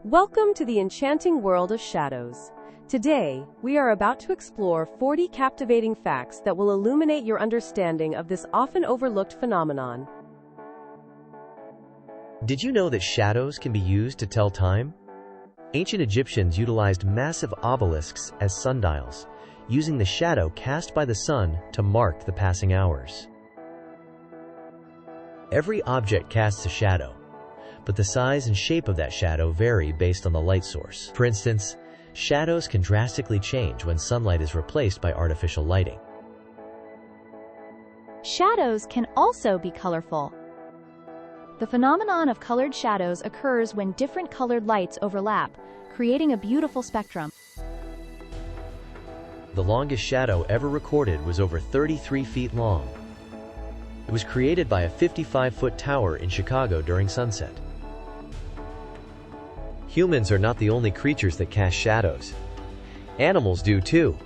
Welcome to the enchanting world of shadows. Today, we are about to explore 40 captivating facts that will illuminate your understanding of this often overlooked phenomenon. Did you know that shadows can be used to tell time? Ancient Egyptians utilized massive obelisks as sundials, using the shadow cast by the sun to mark the passing hours. Every object casts a shadow, but the size and shape of that shadow vary based on the light source. For instance, shadows can drastically change when sunlight is replaced by artificial lighting. Shadows can also be colorful. The phenomenon of colored shadows occurs when different colored lights overlap, creating a beautiful spectrum. The longest shadow ever recorded was over 33 feet long. It was created by a 55-foot tower in Chicago during sunset. Humans are not the only creatures that cast shadows. Animals do too.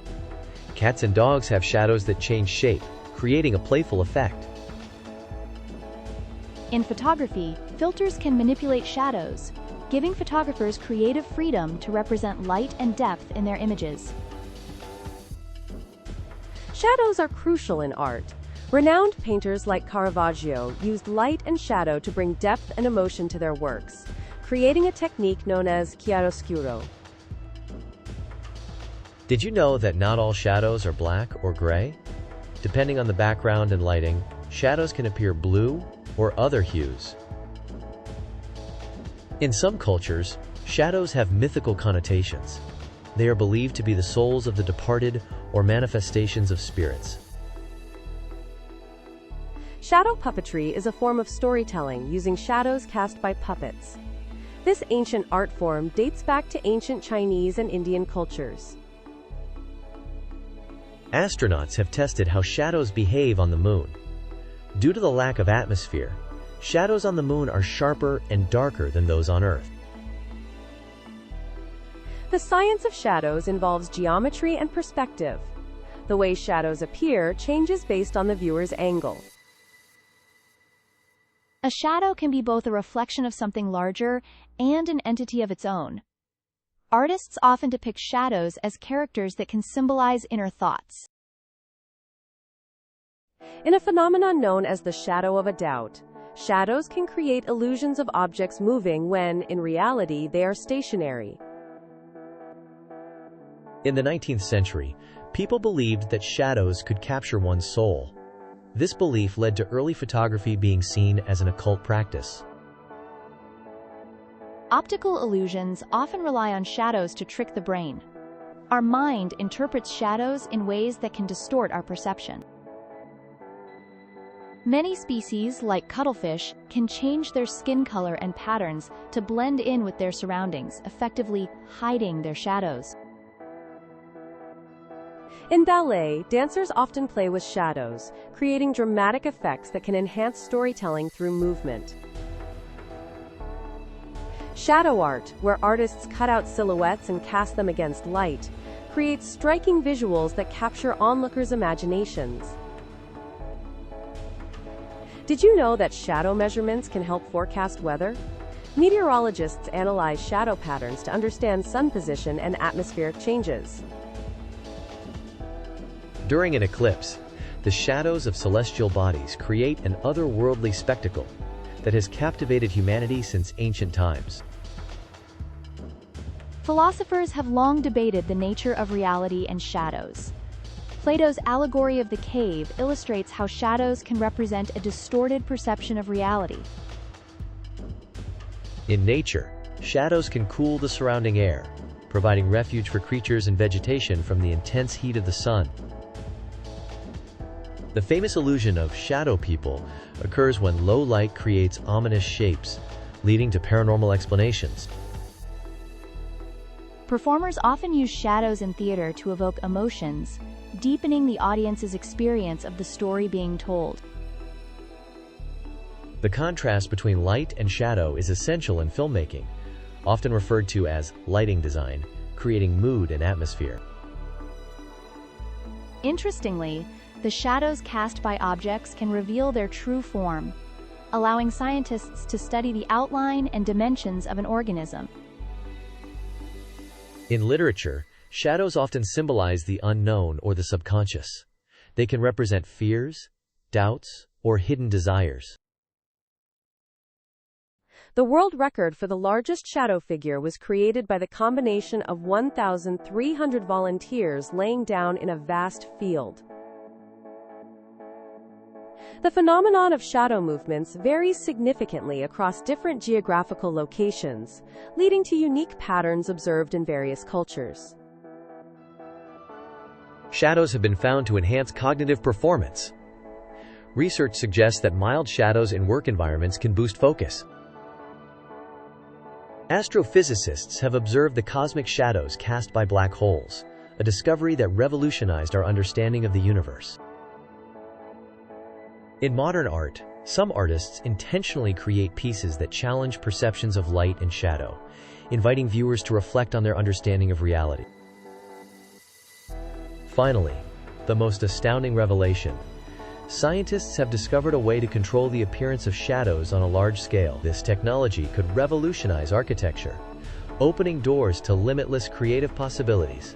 Cats and dogs have shadows that change shape, creating a playful effect. In photography, filters can manipulate shadows, giving photographers creative freedom to represent light and depth in their images. Shadows are crucial in art. Renowned painters like Caravaggio used light and shadow to bring depth and emotion to their works, creating a technique known as chiaroscuro. Did you know that not all shadows are black or gray? Depending on the background and lighting, shadows can appear blue or other hues. In some cultures, shadows have mythical connotations. They are believed to be the souls of the departed or manifestations of spirits. Shadow puppetry is a form of storytelling using shadows cast by puppets. This ancient art form dates back to ancient Chinese and Indian cultures. Astronauts have tested how shadows behave on the moon. Due to the lack of atmosphere, shadows on the moon are sharper and darker than those on Earth. The science of shadows involves geometry and perspective. The way shadows appear changes based on the viewer's angle. A shadow can be both a reflection of something larger and an entity of its own. Artists often depict shadows as characters that can symbolize inner thoughts. In a phenomenon known as the shadow of a doubt, shadows can create illusions of objects moving when, in reality, they are stationary. In the 19th century, people believed that shadows could capture one's soul. This belief led to early photography being seen as an occult practice. Optical illusions often rely on shadows to trick the brain. Our mind interprets shadows in ways that can distort our perception. Many species, like cuttlefish, can change their skin color and patterns to blend in with their surroundings, effectively hiding their shadows. In ballet, dancers often play with shadows, creating dramatic effects that can enhance storytelling through movement. Shadow art, where artists cut out silhouettes and cast them against light, creates striking visuals that capture onlookers' imaginations. Did you know that shadow measurements can help forecast weather? Meteorologists analyze shadow patterns to understand sun position and atmospheric changes. During an eclipse, the shadows of celestial bodies create an otherworldly spectacle that has captivated humanity since ancient times. Philosophers have long debated the nature of reality and shadows. Plato's allegory of the cave illustrates how shadows can represent a distorted perception of reality. In nature, shadows can cool the surrounding air, providing refuge for creatures and vegetation from the intense heat of the sun. The famous illusion of shadow people occurs when low light creates ominous shapes, leading to paranormal explanations. Performers often use shadows in theater to evoke emotions, deepening the audience's experience of the story being told. The contrast between light and shadow is essential in filmmaking, often referred to as lighting design, creating mood and atmosphere. Interestingly, the shadows cast by objects can reveal their true form, allowing scientists to study the outline and dimensions of an organism. In literature, shadows often symbolize the unknown or the subconscious. They can represent fears, doubts, or hidden desires. The world record for the largest shadow figure was created by the combination of 1,300 volunteers laying down in a vast field. The phenomenon of shadow movements varies significantly across different geographical locations, leading to unique patterns observed in various cultures. Shadows have been found to enhance cognitive performance. Research suggests that mild shadows in work environments can boost focus. Astrophysicists have observed the cosmic shadows cast by black holes, a discovery that revolutionized our understanding of the universe. In modern art, some artists intentionally create pieces that challenge perceptions of light and shadow, inviting viewers to reflect on their understanding of reality. Finally, the most astounding revelation. Scientists have discovered a way to control the appearance of shadows on a large scale. This technology could revolutionize architecture, opening doors to limitless creative possibilities.